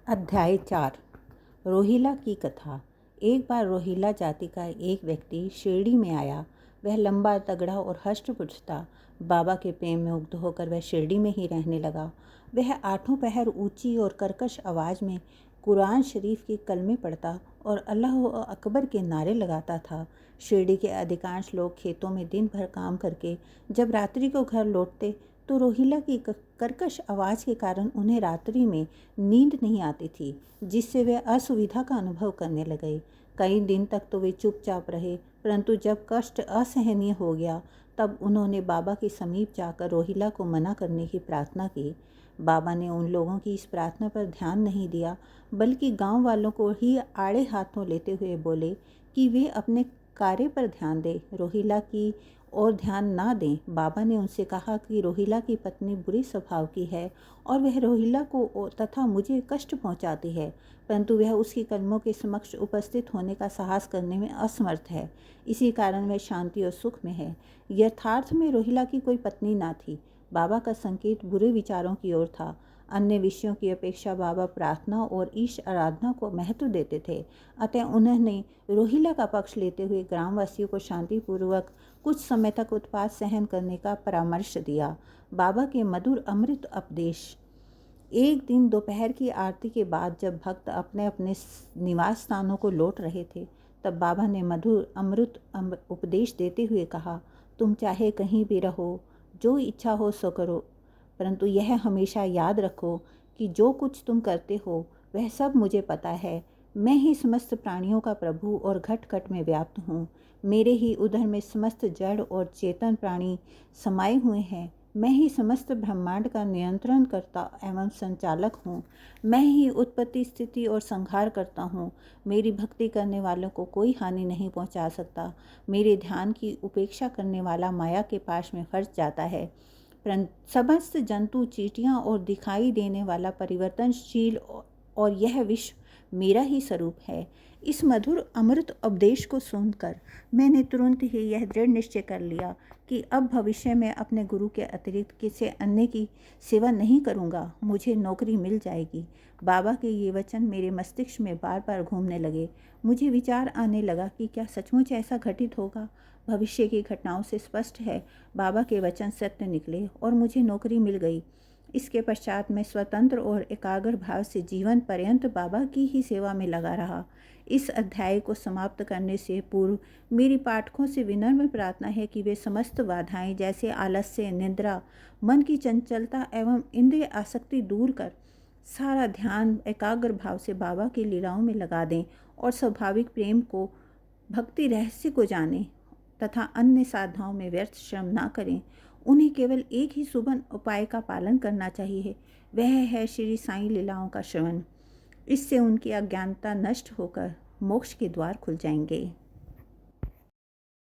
अध्याय 4। रोहिला की कथा। एक बार रोहिला जाति का एक व्यक्ति शिरडी में आया। वह लंबा, तगड़ा और हष्ट-पुष्ट था। बाबा के प्रेम में मुग्ध होकर वह शिरडी में ही रहने लगा। वह आठों पहर ऊंची और कर्कश आवाज़ में कुरान शरीफ के कलमे पढ़ता और अल्लाह अकबर के नारे लगाता था। शिरडी के अधिकांश लोग खेतों में दिन भर काम करके जब रात्रि को घर लौटते तो रोहिला की कर्कश आवाज़ के कारण उन्हें रात्रि में नींद नहीं आती थी, जिससे वे असुविधा का अनुभव करने लगे। कई दिन तक तो वे चुपचाप रहे, परंतु जब कष्ट असहनीय हो गया तब उन्होंने बाबा के समीप जाकर रोहिला को मना करने की प्रार्थना की। बाबा ने उन लोगों की इस प्रार्थना पर ध्यान नहीं दिया, बल्कि गांव वालों को ही आड़े हाथों लेते हुए बोले कि वे अपने कार्य पर ध्यान दें, रोहिला की और ध्यान ना दें। बाबा ने उनसे कहा कि रोहिला की पत्नी बुरी स्वभाव की है और वह रोहिला को तथा मुझे कष्ट पहुंचाती है, परंतु वह उसके कदमों के समक्ष उपस्थित होने का साहस करने में असमर्थ है। इसी कारण वह शांति और सुख में है। यथार्थ में रोहिला की कोई पत्नी ना थी। बाबा का संकेत बुरे विचारों की ओर था। अन्य विषयों की अपेक्षा बाबा प्रार्थना और ईश आराधना को महत्व देते थे। अतः उन्होंने रोहिला का पक्ष लेते हुए ग्रामवासियों को शांतिपूर्वक कुछ समय तक उत्पात सहन करने का परामर्श दिया। बाबा के मधुर अमृत उपदेश। एक दिन दोपहर की आरती के बाद जब भक्त अपने अपने निवास स्थानों को लौट रहे थे, तब बाबा ने मधुर अमृत उपदेश देते हुए कहा, तुम चाहे कहीं भी रहो, जो इच्छा हो सो करो, परंतु यह हमेशा याद रखो कि जो कुछ तुम करते हो वह सब मुझे पता है। मैं ही समस्त प्राणियों का प्रभु और घट घट में व्याप्त हूँ। मेरे ही उदर में समस्त जड़ और चेतन प्राणी समाये हुए हैं। मैं ही समस्त ब्रह्मांड का नियंत्रण करता एवं संचालक हूँ। मैं ही उत्पत्ति, स्थिति और संहार करता हूँ। मेरी भक्ति करने वालों को कोई हानि नहीं पहुँचा सकता। मेरे ध्यान की उपेक्षा करने वाला माया के पास में फंस जाता है। समस्त जंतु, चींटियाँ और दिखाई देने वाला परिवर्तनशील और यह विश्व मेरा ही स्वरूप है। इस मधुर अमृत उपदेश को सुनकर मैंने तुरंत ही यह दृढ़ निश्चय कर लिया कि अब भविष्य में अपने गुरु के अतिरिक्त किसी अन्य की सेवा नहीं करूँगा। मुझे नौकरी मिल जाएगी। बाबा के ये वचन मेरे मस्तिष्क में बार बार घूमने लगे। मुझे विचार आने लगा कि क्या सचमुच ऐसा घटित होगा। भविष्य की घटनाओं से स्पष्ट है, बाबा के वचन सत्य निकले और मुझे नौकरी मिल गई। इसके पश्चात मैं स्वतंत्र और एकाग्र भाव से जीवन पर्यंत बाबा की ही सेवा में लगा रहा। इस अध्याय को समाप्त करने से पूर्व मेरी पाठकों से विनम्र प्रार्थना है कि वे समस्त बाधाएं जैसे आलस्य, निद्रा, मन की चंचलता एवं इंद्रिय आसक्ति दूर कर सारा ध्यान एकाग्र भाव से बाबा की लीलाओं में लगा दें और स्वाभाविक प्रेम को, भक्ति रहस्य को जानें तथा अन्य साधनाओं में व्यर्थ श्रम ना करें। उन्हें केवल एक ही सुगम उपाय का पालन करना चाहिए, वह है श्री साईं लीलाओं का श्रवण। इससे उनकी अज्ञानता नष्ट होकर मोक्ष के द्वार खुल जाएंगे।